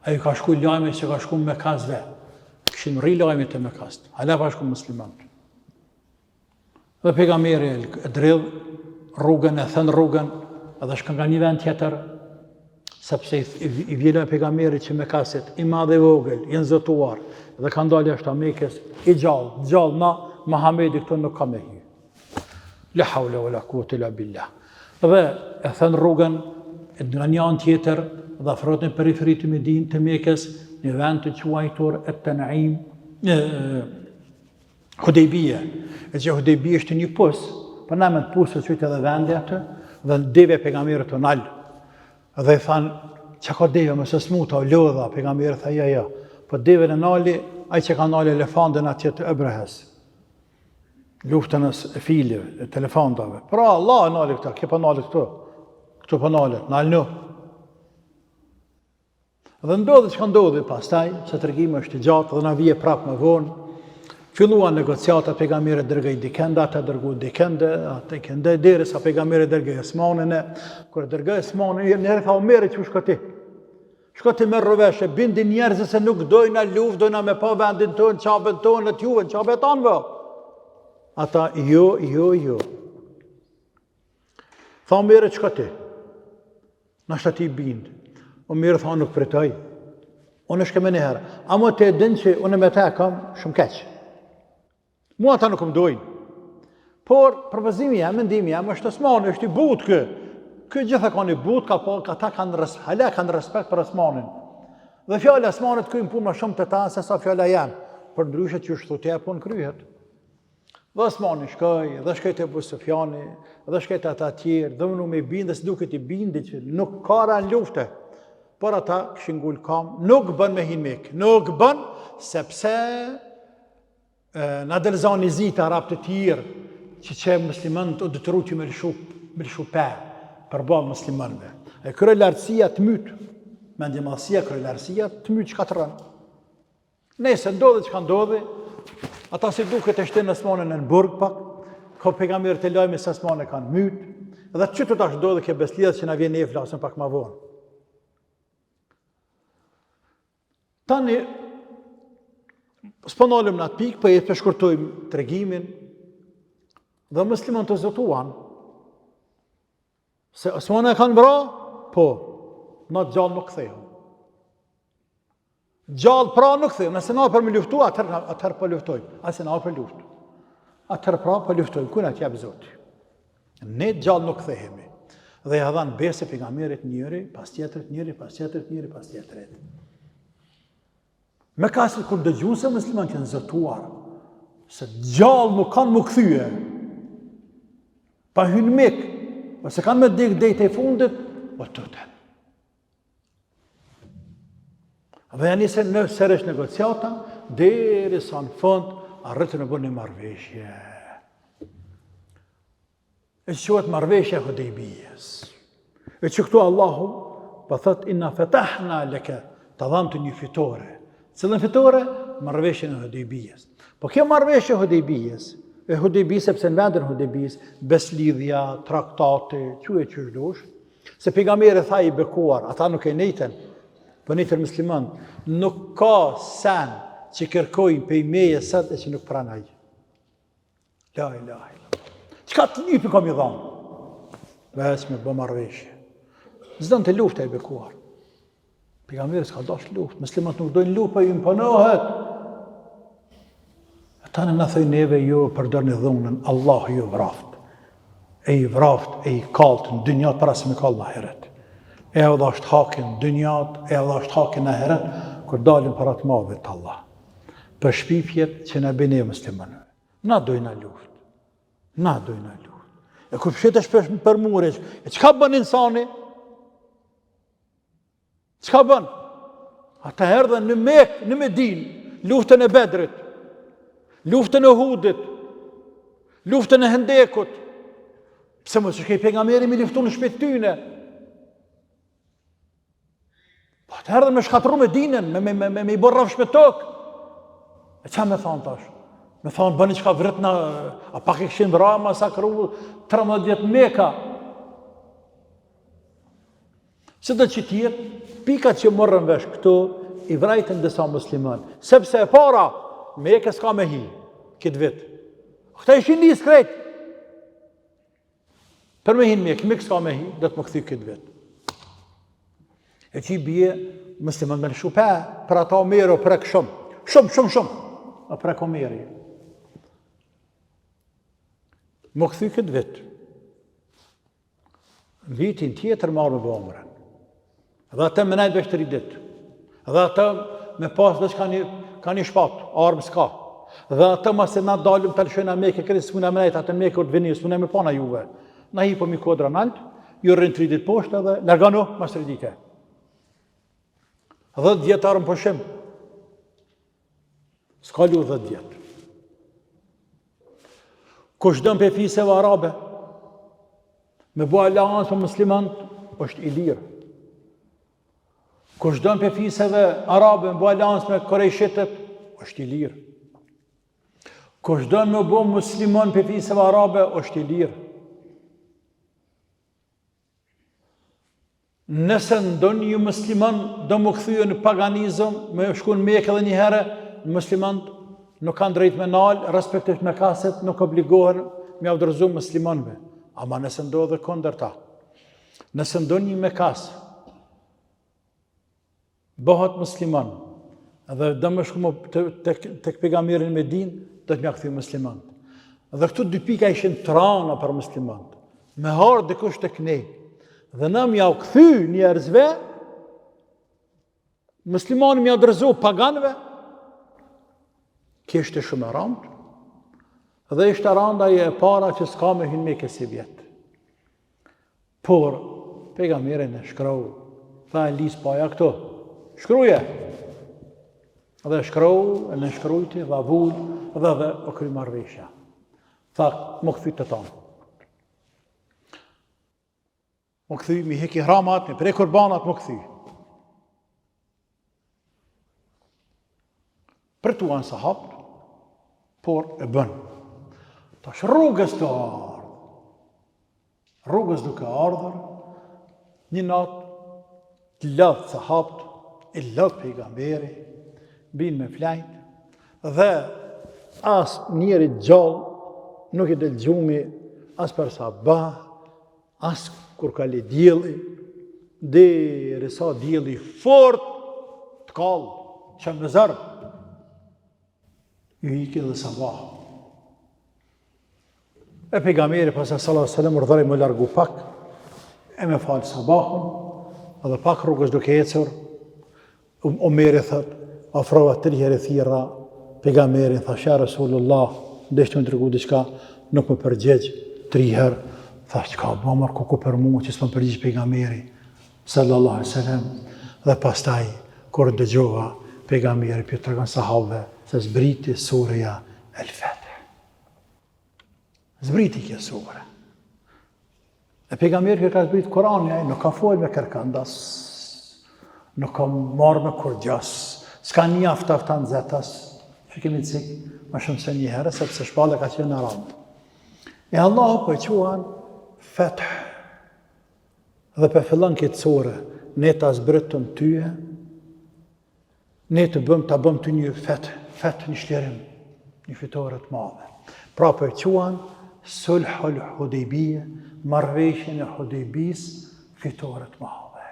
A ju ka shku lajme që ka shku Mekasve. Këshin rri lajme të Mekasit, hala ka shku muslimant. Dhe pejgamberi e dridh rrugën, e thën rrugën, edhe shkën nga një vend tjetër, sepse i vjela pejgamberi që Mekasit, i madhe i vogël, jenë zëtuar, dhe ka ndalë ashtë Mekës, i gjallë, na, Muhamedi këtu nuk ka me hy. La hawla wala quwwata illa billah. Dhe e thënë rrugën nga një anë tjetër dhe afrohet në periferi të Medinë të Mekës, një vend të quajtur At-Tan'im, Hudejbije. E që Hudejbije është një pus, për na me të pusë të qytë edhe vendi atë, dhe deve pejgamberët të nalë. Dhe i thanë, që ka deve, mësë smuta, o lodha, pejgamberët tha, ja, po deve në nali, ai që ka nali elefantën atje të Ebrehes. Luftën e filive, e telefantave. Pra, Allah e nali këta, kje pa nali këtu pa nali, nalë në. Dhe ndodhi që ka ndodhi pastaj, që të regime është i gjatë dhe na vije prapë më vonë, filluan negociata pejgamberi dërgoi dikende, ata dërgoi dikende, ata kende derisa pejgamberi dërgoi Osmanin, kur dërgoi Osmanin, njëri tha Omeri çu shko ti? Shko ti me rrëveshë, bindin njerëz se nuk dojna luftë, dojna me pa vendin tonë, çapën tonë, të juve, çapën tonë. Ata jo. Tha Omeri çka ti? Na shati bind. Omeri tha nuk pritoj. Unë shkëm një herë. Amo të edin që unë me ta kam shumë keq. Mua ata nuk më dojnë. Por, përvëzimi jam, mendimi jam, është Osmani, është i butë kë. Kë gjitha kanë i butë, ata kanë respekt për Osmanin. Dhe fjallë Osmanit këjmë punë më shumë të ta, se sa fjallë jam. Për ndryshet që është thutja punë kryhet. Dhe Osmani shkoj, dhe shkoj të Abu Sufjani, dhe shkoj të ata tjerë, dhe më me bindë, dhe së duke ti bindi që nuk kara në lufte. Por ata këshin gull kam, nuk bën me hin Mekë, nuk bën, sepse në delzani zita arab të tjerë, që muslimanët o dëtëru që me lëshu për balë muslimanëve. E kërë lartësia të mytë, me ndjemalësia kërë lartësia të mytë që ka të rënë. Nese ndodhe që ka ndodhe, ata si duke të shtenë Osmanin në burg pak, ka pejgamberët e lajme se Osmanin kanë mytë, dhe që të tash ndodhe ke beslidhët që na vjen e flasën pak ma vonë. Tani, s'po nalim në atë pikë, për e përshkurtojmë të regimin, dhe muslimon të zotuan, se Osmanin e kanë bra, po, na gjallë nuk kthehëm. Gjallë pra nuk kthehëm, nëse na për me luftu, atër për luftojmë, asë na për luftu. Atër pra për luftojmë, kuna t'jabë zoti. Ne gjallë nuk kthehemi. Dhe ja dhanë bese pejgamberit njëri, pas tjetërit, njëri, pas tjetërit, pas tjetërit. Me kasë kur dëgjunë se musliman që në zëtuar, se gjallë nuk kanë më këthyje, pa hynë Mekë, ose kanë me dikë dhejtë e fundit, o të të. Dhe janë njëse në sëresh negociata, deri sa në fund, arrëtë në bërë një marveshje. E që quhet marveshje Hudejbijës. E që këtu Allahu, për thët, inna fetahna leke, të dhamë të një fitore. Cëllën fitore? Marrëveshjen e Hudejbijës. Po kjo marrëveshje e Hudejbijës, sepse në vendin Hudejbijës, beslidhja, traktate, qëshdosh, se pejgamberi tha i bekuar, ata nuk e nejten, po nejten musliman, nuk ka sen që kërkojnë pe i meje sët e që nuk pranaj. La ilaha illallah. Qka të njëpi kam i dhamë? Ves me bë marrëveshje. Zdën të lufta i bekuar. Pejgamberi s'ka dash luftë, muslimat nuk dojnë luftë, ju imponohet. Ata në thëjnë neve jo përdër një dhunën, Allah ju vraft. E i vraft, e i kaltë në dynjat, para se me kalë në heret. E edhe është hakin në dynjat, e edhe është hakin në heret, kur dalin para të madhe të Allah. Për shpifjet që në bëne muslimanëve. Na dojnë luftë. Na dojnë luftë. E kur pëshet është për mureq, e qka bën insani? Qka bën? Ata erdhen në Mekë, në Medinë, luftën e Bedrit, luftën e Uhudit, luftën e Hendekut. Pse mos shkej pejgamberi me luftu në shpejt tyne? Po ata erdhen me shkatru Medinën, me i borraf shpetok. E qa me thonë tash? Me thonë bëni qka vritna, a pak e këshin vra, masakru 13 vjetë Meka. Se do që tjetë, pikat që morën vesh këto, i vrajtën disa musliman. Sepse e para, Mekë s'ka me hi, këtë vit. Këta ishin një skrejt. Për me hi në Mekë s'ka me hi, dhe të më këthy këtë vit. E që i bje, musliman me në shupe, për ata Omeri o prek shumë. Shumë. O prek Omeri. Më këthy këtë vit. Vitin tjetër marrë me bomërën. Dhe ata me najtë veç 3 ditë. Dhe ata me pas veç ka një shpatë, armë s'ka. Dhe ata ma se na dalëm të lëshojnë Mekë, këtë s'muna me najtë atë Mekë të vini, s'muna me pana juve. Na hi po mi kodra naltë, ju rrinë 3 ditë poshtë dhe largano mas 3 dite. 10 djetarën pëshim. S'ka lu 10 djetë. Kush dëm për fiseve arabe, me bo aleancë për muslimant, është i lirë. Kush dëm për fiseve arabe, me bo aleancë me korejshitet, është i lirë. Kush dëm me bo muslimon për fiseve arabe, është i lirë. Nëse ndonjë ju musliman do më këthyë në paganizëm, me shku në Mekë edhe një herë, muslimant nuk kanë drejt me nalë, respektivisht me kaset, nuk obligohen me avdërzu muslimanve. Ama nëse ndodhe kondër ta. Nëse ndonjë me kasë, bëhat musliman, edhe do më shku të pejgamberin me din, do të mja këthy musliman. Dhe këtu 2 pika ishin trana për musliman. Me harë dikush të kënej. Dhe na mja u këthy njerëzve, muslimani mja dërzu paganve, kështë shumë e randë, dhe ishte randa e para që s'ka me hynë me kësi vjetë. Por, pejgamberin e shkrau, tha e lisë paja këto, shkruje. Dhe shkrau, e në shkrujti, dhe vull, dhe o kry marveshja. Tha, më këthy të tanë. Më këthy, mi heki hramat, mi prej kurbanat, më këthy. Për tuan sahabët, por e bën. Tash rrugës të ardhë. Rrugës duke ardhër, një natë të lëdhë sahabët, e lëdhë pejgamberi, binë me flajtë, dhe as njeri gjallë nuk i del gjumi, as për sabah, as kur ka le djeli, dhe resa djeli fort të kallë, që më zërë, ju iki dhe sabah. E pejgamberi pasë sallallahu alaihi wasallam urdhëroi më largu pak, e me falë sabahun, edhe pak rrugës duke ecur, Omeri thët, afrova 3 herë thirra, pejgamberin thashë ja Rasulullah, ndeshtë më tregu diçka, nuk më përgjegj 3 herë, thash çka bëmër kuku për mua që s'më përgjigj pejgamberi sallallahu alaihi wasallam, dhe pastaj kur dëgjova pejgamberi për tregon sahabëve se zbriti surja El-Fatih. Zbriti kjo sure. E pejgamberi ka zbrit Kur'ani, nuk ka folë me kërkandas, nuk ka marrë me kurgjas, s'ka një aftan zetas, që kemi të cikë më shumë se një herë, sepse shpallë ka qenë në randë. E Allah po e quan Fath. Dhe për fillon këtë sure, ne ta zbritëm tyje, ne të bëm të një Fath një shlerim, një fitore të madhe. Pra për e quan Sulhul Hudaybiyah, marrëveshjen e Hudaybis, fitore të madhe.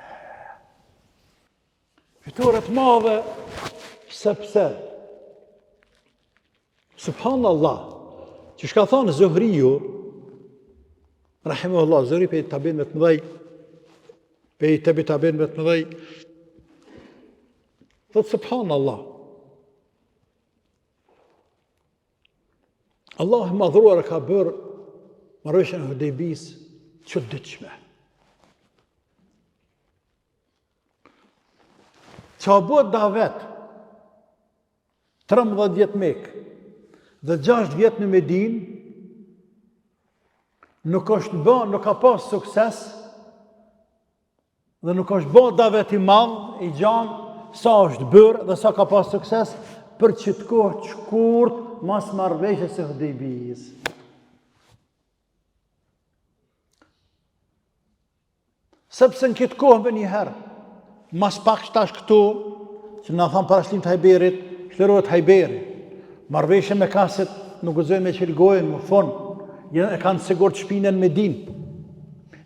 Fitore të madhe, sepse, subhanallah, që shka thonë Zuhriju, rahimahullah, Zuhri pe i tabin me të mëdhej, thotë subhanallah, Allah i madhruar ka bërë marrëveshjen e Hudaybis çuditshme. Qa bëhet davet 13 vjet Mekë dhe 6 vjet në Medinë, nuk ka pas sukses dhe nuk është bërë davet i madh i gjanë sa është bërë dhe sa ka pas sukses për që të kohë të shkurt mas marrëveshjes së Hudaybis. Sepse në këtë kohë me njëherë, mas pak shtash këtu, që na thamë parashlim të Hajberit, shlerohet Hajberi. Marrëveshje me kaset nuk gëzojnë me qelgojnë, më thonë, e kanë sigur të shpinën me din.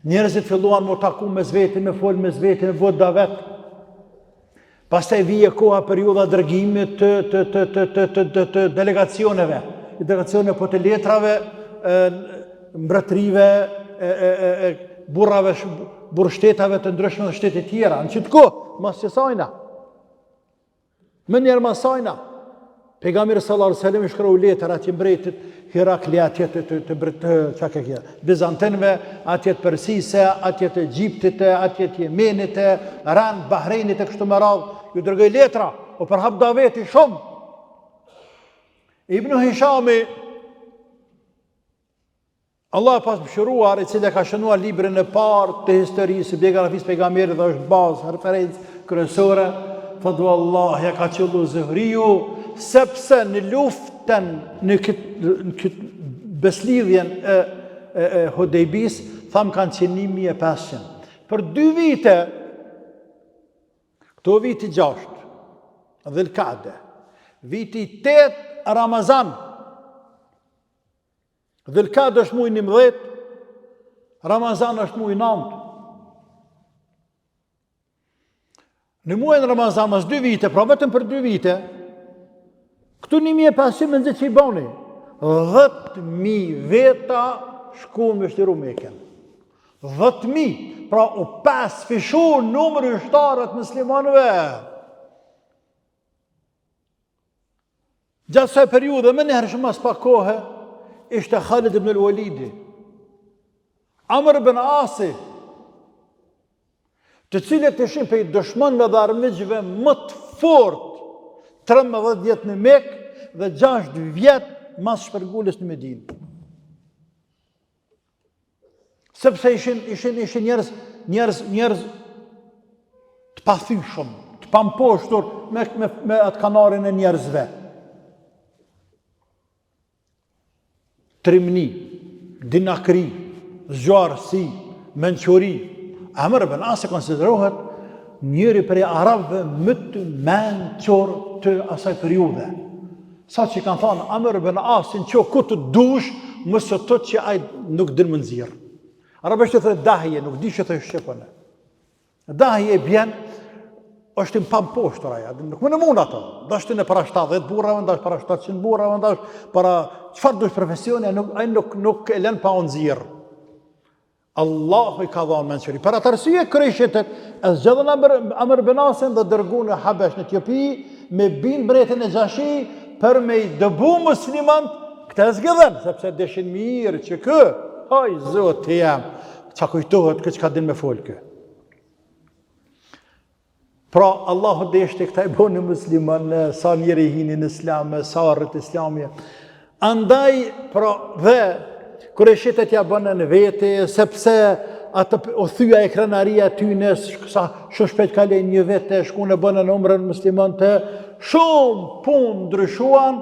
Njerëzit filluan më taku me zvetin, me folë me zvetin, me vot davet. Pastaj vije koha periudha dërgimit të delegacioneve, po të letrave mbretërive, burrave, burështetave të ndryshme dhe shtetit tjera. Në qëtë kohë, mas që sajna. Më njerë mas sajna. Pejgamberi sallallahu alaihi wasallam i shkroi letër atij mbretit Herakli, atje të Bizantinëve, atje të Persisë, atje të Egjiptit, atje të Yemenit, Iran, Bahreinit e kështu me radhë, ju dërgoi letra, o përhap daveti shumë. Ibn Hishami, Allah pas mëshiruar, i cili ka shënuar librin e parë të historisë, biografisë pejgamberit dhe është bazë, referencë kryesore, thotë wallahi ka qellu Zuhriu, sepse në luftën në këtë beslidhjen e Hudejbis, thamë kanë qenë 1500. Për 2 vite, këto viti 6, Dhul-Qa'da, viti 8 Ramazan, Dhul-Qa'da është muaj 11, Ramazan është muaj 9. Në muajin Ramazan, mas 2 vite, pra vetëm për 2 vite, këtu 1500 me nëzit që i bani, 10.000 veta shku me shtiru Mekën. 10.000, pra u pas fishu numër i shtarët muslimanëve. Gjatë kësaj periudhe, më njëherë shumë as pak kohë, ishte Khalid ibn al-Walidi, Amr ibn Asi, të cilët ishin për i dëshmanëve dhe armiqve më të fort, 13 vjetë në Mekë dhe 6 vjetë mas shpërngulës në Medinë. Sepse ishin njerëz të pathyeshëm, të pamposhtur me atë kanarin e njerëzve. Trimni, dinakri, zgjarësi, mençuri. Amr ibn Asi konsiderohet njëri prej arabëve më të mençur të asaj periudhe. Sa që kanë thënë Amr ibn Asin që ku të dush, mësë të që ai nuk din më nxirr. Arabisht e thënë dahje, nuk di që thë shqipën. Dahje bjen, është në pamposhtur aja, nuk më në mund ato. Dashtë në para 70 burrave, ndash para 700 burrave, ndash para çfarë dush profesioni, ai nuk e lën pa u nxirr. Allahu i ka dhënë mençuri. Për atë arsye krejshetet e zgjedhën Amr ibn Asin dhe dërguan në Habesh në Etiopi me bin mbretin e Xhashi për me i dëbu musliman këtë zgjedhën, sepse deshin mirë që kë, haj zoti jam, çka kujtohet këtë çka din me fol kë. Pra Allahu deshte këta i bënë musliman, sa njëri hini në islam, sa rrët islami. Andaj, pra dhe kër e shetet ja bënë në vete, sepse atë o thyja e krenaria tyne, shumë shpejt kale një vete, shku në bënë në umrën musliman të, shumë punë ndryshuan,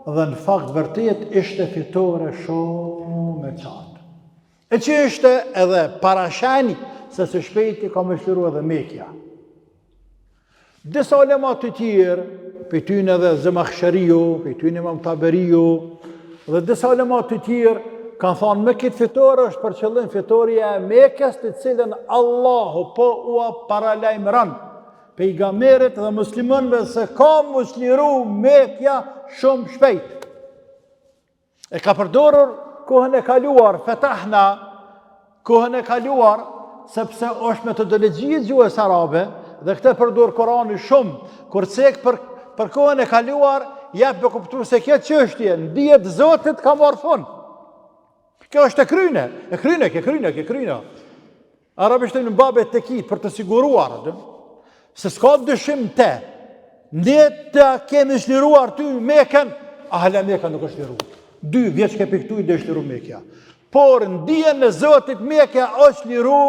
dhe në fakt vërtet ishte fitore shumë e qatë. E që ishte edhe parashani, se së shpejti ka me shliru edhe Mekja. Disa ulemat të tjerë, për tyne edhe Zemakhshariu, për tyne Imam Taberiu, dhe disa ulemat të tjerë, kanë thonë me këtë fitore është për qëllim fitoria e Mekës të cilën Allahu po ua paralajmëron pejgamberit dhe muslimanëve se ka musliru Mekja shumë shpejt. E ka përdorur kohën e kaluar, fetahna, kohën e kaluar, sepse është metodologji e gjuhës arabe dhe këtë përdor Kurani shumë, kurse për kohën e kaluar jep me kuptuar se kjo çështje ndihet Zotit ka marrë fund. Kjo është e kryne. Arabisht në babet të kitë për të siguruar, se s'ka dëshim te, ndihet të kemi shliruar ty Mekën, ahle Mekën nuk është shliruar. 2 vjeç ke piktu i dhe shliru Mekja. Por ndihen në Zotit Mekja është shliru,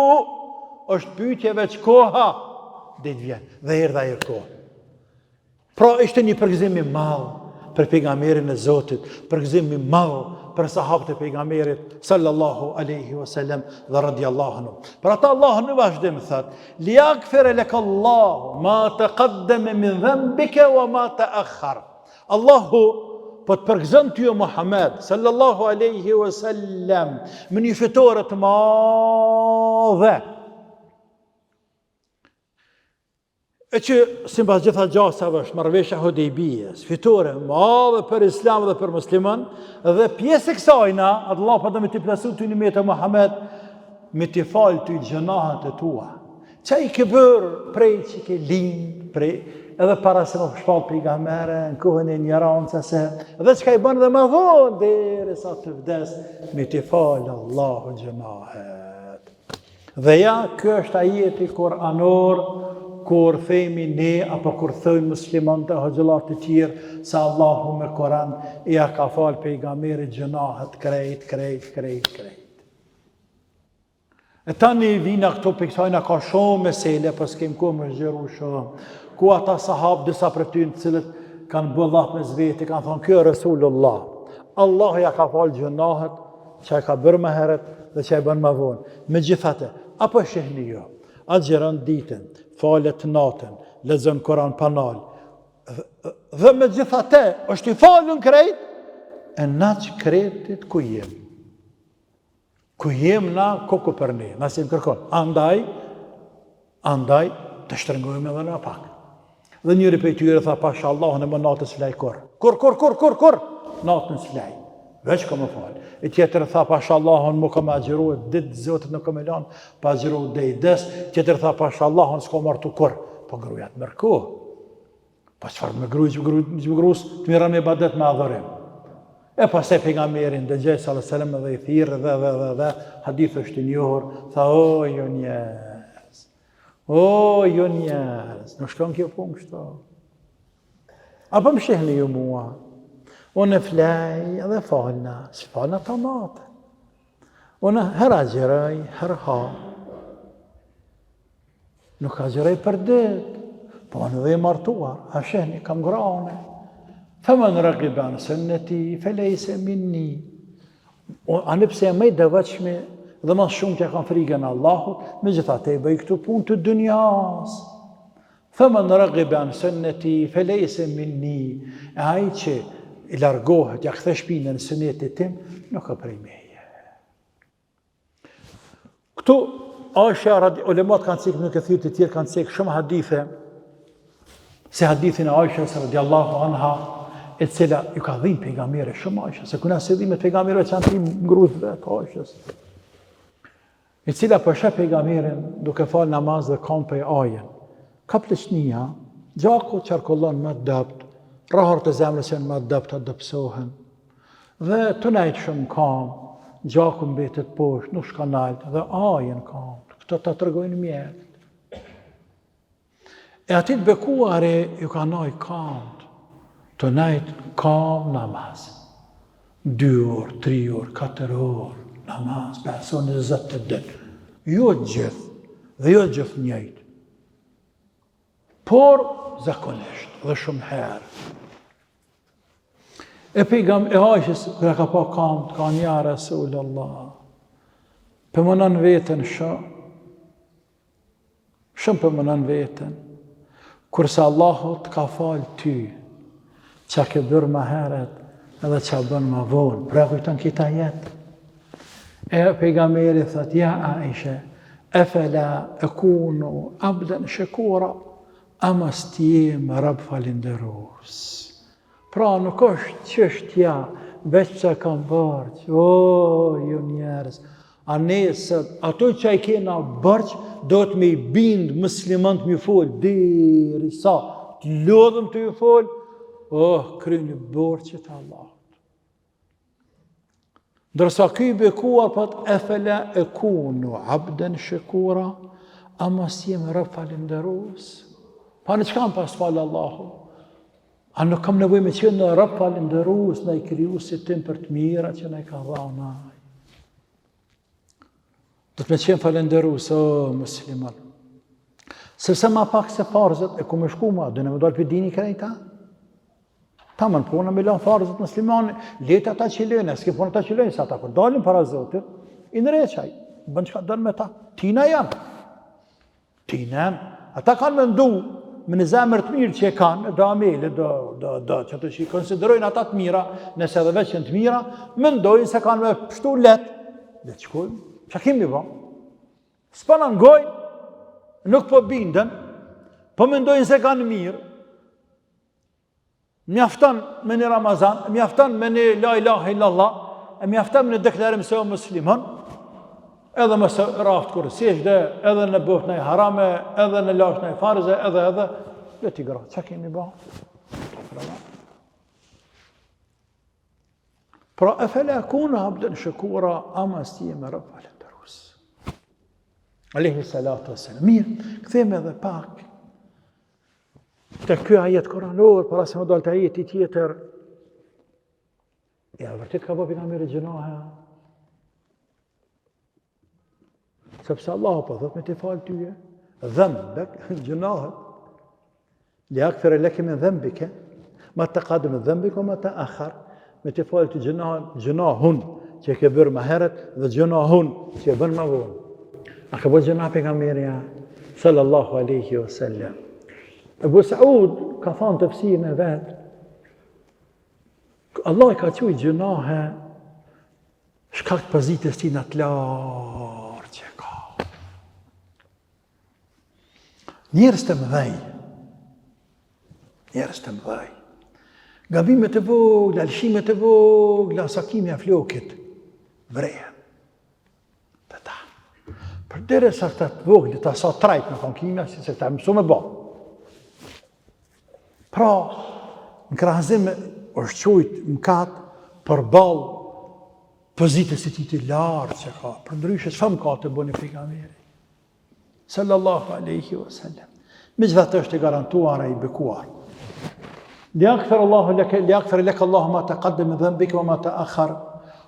është pyetje veç koha, dhe të vjen, dhe erdha kohë. Pra ishte një përgëzim i madh për pejgamberin e Zotit, përgëzim i madh për sahabët e pejgamberit sallallahu alaihi wasallam dhe radiallahu anhu. Për ata Allahu në vazhdim thot: "Liyaghfira laka Allahu ma taqaddama min dhanbika wa ma ta'akhkhar." Allahu po të përgëzon ty o Muhammed sallallahu alaihi wasallam me një fitore të madhe. E që, si pas gjitha gjasave, është marrëveshja Hudejbijës, fitore madhe për Islam dhe për musliman, dhe pjesë e kësajna, Allah pa të me t'i plasu të një metë Muhammed, me t'i falë të i gjënahat e tua. Qa i ke bërë prej që i ke lind, prej, edhe para se më shpallë pejgamberi, në kohën e njërancës, edhe që ka i bënë dhe më vonë, deri sa të vdes, me t'i falë Allahu gjënahet. Dhe ja, kjo është ajeti Kur'anor, kur themi ne, apo kur thëjnë musliman të hoxhëllar të tjerë, se Allahu me Koran ja ka falë pejgamberi gjënahet krejt. E tani vina këto për kësajna ka shumë mesele, për s'kem ku më zgjeru shumë. Ku ata sahabë, disa për tynë cilët kanë bëllat me zveti, kanë thonë, kjo Resulullah. Allah ja ka falë gjënahet, që e ka bërë më heret dhe që e bënë më vonë. Me gjithate, apo shihni jo, atë gjerën ditën, falet natën, lexon Koran panal. Dhe me gjithate, është i falun krejt, e na që kretit ku jem. Ku jem na koku për ne, na si më kërkon. Andaj, të shtrëngojme edhe në pak. Dhe njëri për tyre tha, pasha Allah, në më natën s'laj kur. Kur, natën s'laj. Veç ka më falë. E tjetër tha, pasha Allahon, më ka me agjeruat, ditë zotët në kam e lanë, pa agjeruat dhe i des. Tjetër tha, pasha Allahon, s'ka martu kur. Po grujat mërku. Pa qëfar me grujus, të mira me badet me adhurim. E pas e pejgamberin dhe gjej s.a.s. dhe i thirë dhe, hadith është i njohur, tha, o, jo njerës, në shkon kjo punë kështu. Apo më shihni ju mua. Unë flej edhe falna, si falna të natë. Unë her agjeraj, her ha. Nuk agjeraj për ditë, po në dhe i martuar, a shihni, kam grane. Fëmën rëgiban sënneti, felejse minni. Anë pëse e me i dëvëqme dhe mas shumë që kanë frigën Allahut, me gjitha te i bëj këtu punë të dynjas. Fëmën rëgiban sënneti, felejse minni. E aji që i largohet, ja këthe shpinën sënnetit tim, nuk e prej meje. Këtu, ulemat kanë cikë, nuk e thyrë të tjerë kanë cikë shumë hadithe, se hadithin e Aishës radiallahu anha, e cila ju ka dhimë pejgamberi shumë Aishës, se kuna se dhimë pejgamberi që anë tim ngruzve të Aishës, e cila përshe pejgamberin duke falë namaz dhe kam për ajen. Ka pleçnia, gjaku qarkullon më dëpt, rahar të zemrës janë më dëpt të dëpsohen, dhe të nejtë shumë kam, gjaku mbetet poshtë, nuk shka naltë, dhe ajen kam, këto të tërgojnë mjetë. E atit bekuare ju ka naj kamët, të najtë kam namaz. 2 orë, 3 orë, 4 orë, namaz, person 20 ditë. Jo gjithë, dhe jo gjithë njëjtë. Por, zakonisht, dhe shumë herë. E Aishës, kërë ka pa kamët, ka një Rasulullah, pëmënën vetën shumë pëmënën vetën, kurse Allahut ka falë ty, që ke bërë më heret, edhe që bënë më vonë, pra kujton kita jetë. E pejgamberi thët, ja Aisha, e fela e kunu, abden shekura, ama s'tijem rab falinderus. Pra nuk është qështja, veç që kam bërq, ju njerës, a nesër, ato që i kena bërq, do të me i bindë muslimant më folë, deri sa, të lodhëm të ju folë, kryni borqet Allah. Ndërsa këj bekuar pat e fele e kunu abden shekura, ama s'jem rëb falinderus. Pa në qëka më pas falë Allahu? A nuk kam nevoj me qenë në rëb falinderus, në i kriju si tim për të mira që në i ka dhanaj. Do të me qenë falinderus, musliman. Sepse ma pak se farzët, e ku me shku ma, dhe në me dojnë për dini krejta? Ta më në puna me lanë farzët muslimani, letë ata që lëne, s'ke punë ata që lëne, sa ta kur dalin para Zotit, i nëreqaj, bënë që ka dënë me ta, tina janë. Ata kanë me ndu, me në zemër të mirë që e kanë, do amele, që të që i konsiderojnë ata të mira, nëse edhe veç në të mira, me ndojnë se kanë me pështu letë, dhe të shkojnë, që kemi ba? S'pa në ngojnë, nuk po bindën, po mendojnë se kanë mirë, mjafton me një Ramazan, mjafton me një la ilaha illallah, mjafton me një deklarim se o muslimon, edhe më së raft kur sejde, edhe në bëht në harame, edhe në lash në farze, edhe, dhe t'i gra, që kemi ba? Pra e fele kuna abdën shëkura, ama sti e me rëp falenderus. Alehi salatu wasalam. Mirë, këtheme edhe pak, të kjo ajet koranor, para se më dalë të ajeti tjetër, ja, vërtit ka bëpi nga mire gjënahe, sepse Allah po thot me t'i falë tyje, dhembek, gjënahet, li akthër e leke me dhembike, ma të kadë me dhembike, o ma të akhar, me t'i falë të gjënahun, që ke bërë më heret, dhe gjënahun, që e bërë më vonë. A ka bërë gjënah për nga mirja, sallallahu aleyhi wa sallam. Ebu Saud ka thonë të fësirën e vetë, Allah i ka quj gjënahe shkak pozitës ti në të larë që ka. Njerëz të mëdhej, gabimet e vogla, lëshimet e vogla, sakimi e flokit, vrejën. Të ta. Për dire sa të vogli, ta sa trajt në konkime, si se ta mësu me bo. Pra, në krahëzim është qujt mëkat për balë pozitës e ti të larë që ka, për ndryshe që fa mëkat të bëni pejgamberi. Sallallahu aleyhi wa sallam. Me gjitha të është e garantuar e i bekuar. Liakthar lek Allahu ma të qaddem dhembike wa ma të akhar,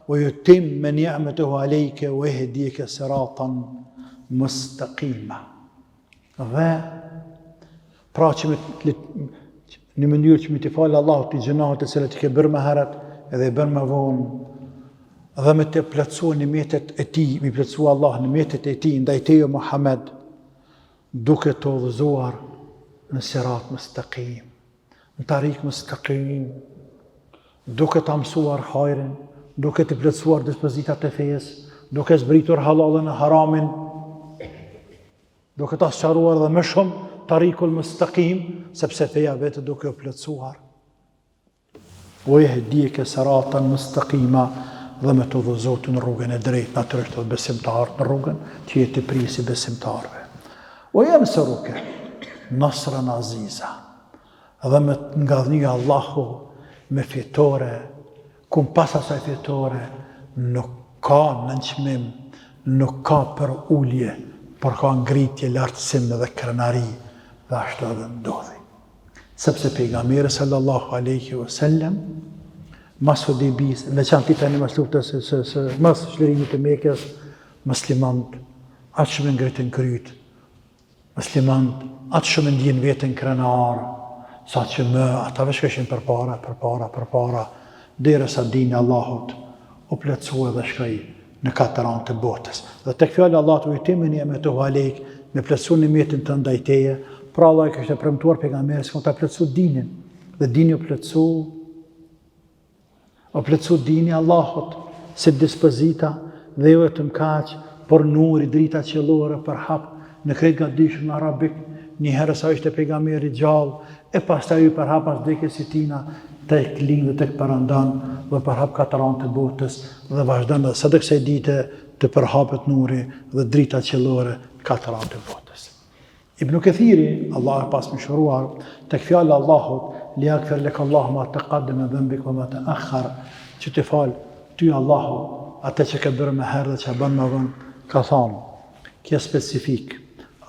wa jutim me ni'metuhu alejke, wa ehdike siratan mustaqima. Dhe, pra që në mënyrë që mi t'i falë Allahu t'i gjënahet e cilët i ke bërë më herët edhe i bërë më vonë, dhe me të plëtsua në mjetet e ti, mi plëtsua Allah në mjetet e ti, ndaj tejo Muhammed, duke të udhëzuar në sirat mustaqim, në tarik mustaqim, duke të amësuar hajrin, duke të plëtsuar dispozitat e fejes, duke zbritur halalën e haramin, duke të asqaruar dhe më shumë tarikul mustaqim, sepse feja vetë duke o plëtsuar. O jehdike siratan mustaqima, dhe me të udhëzotu në rrugën e drejtë, natyrisht të besimtarë në rrugën që jeti prisi besimtarëve. O jenë sëruke, nasrën aziza, dhe me nga dhënia Allahu me fitore, kun pas asaj fitore, nuk ka nënçmim, nuk ka për ullje, por ka ngritje, lartësim dhe krenari, dhe ashtu edhe ndodhi. Sepse pejgamberi sallallahu aleyhi wa sallam, mas Hudejbijës, veçantë tani mas luftës mas çlirimit të Mekës, muslimanët atë shumë ngritën kryt. Muslimanët atë shumë ndjen veten krenar, saqë më ata veç kishin përpara, derisa dini Allahut u plotësua dhe shkoi në katër anë të botës. Dhe tek fjala Allahut u itimeni emetu alejk, me plotësuar në mjetin të ndajteje, pra Allah i kishte premtuar pejgamberit se ta plotësoj dinin, dhe dini u plotësu dini Allahut si dispozita dhe jo vetëm kaq, por nuri, drita qellore për hap në krejt gadishëm në arabik, një herë sa ishte pejgamberi gjallë, e pastaj u përhap pas vdekjes së tij tek lind dhe tek parandan, dhe përhap katër anë të botës, dhe vazhdon edhe së kësaj dite të përhapet nuri dhe drita qellore katër anë të botës. Ibn Kathiri, Allah e pas më shëruar, tek fjala Allahut, liakthar lek Allahu ma taqaddama dhanbik wa ma ta'akhkhar, që të fal ty Allahu atë që ke bërë më herë dhe që e bën më vonë, ka thonë, kjo specifik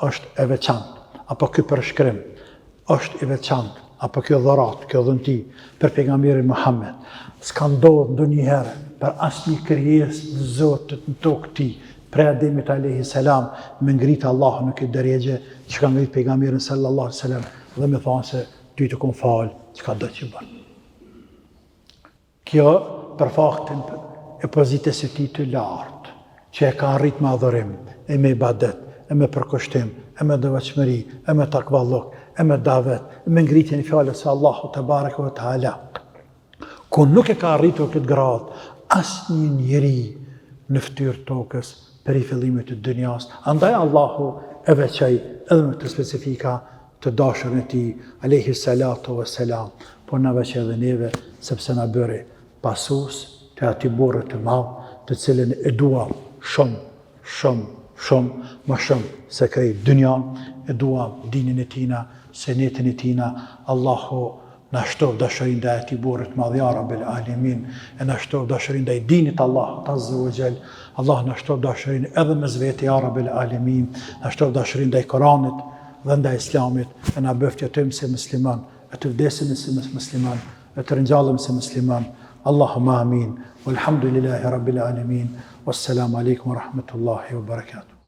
është e veçantë, apo ky përshkrim është i veçantë, apo kjo dhuratë, kjo dhunti për pejgamberin Muhammed. S'ka ndodhur ndonjëherë për asnjë krijesë të Zotit në tokë ti, prej Ademit alayhi salam, me ngritë Allahu në këtë drejtë që ka ngritë pejgamberin sallallahu alaihi wasallam dhe me thonë se ty të kom falë çka do të bën. Kjo për faktin e pozitës së tij të lartë, që e ka arrit me adhurim, e me ibadet, e me përkushtim, e me devotshmëri, e me takvallok, e me davet, e me ngritjen e fjalës së Allahut te bareke ve teala. Ku nuk e ka arritur këtë gradë asnjë njeri në fytyrë tokës për i fillimit të dunjas. Andaj Allahu e veçoi edhe me të specifika të dashurën e tij alayhi salatu wassalam, por na veç edhe neve, sepse na bëri pasues të atij burri të madh, të cilën e duam shumë, më shumë se krejt dynjan, e duam dinin e tina, senetin e tina. Allahu na shtov dashurin ndaj atij burrit të madh, ya Rabbel Alamin, e na shtov dashurin ndaj dinit Allahut Azza wa Jall. Allah na shtov dashurin edhe mes vete, ya Rabbel Alamin, na shtov dashurin ndaj Koranit dhe ndaj Islamit, e na bëft jetojmë si musliman, e të vdesim si musliman, e të ringjallem si musliman. Allahumma amin. Walhamdulillahi Rabbil Alamin. Wassalamu alaikum wa rahmatullahi wa barakatuh.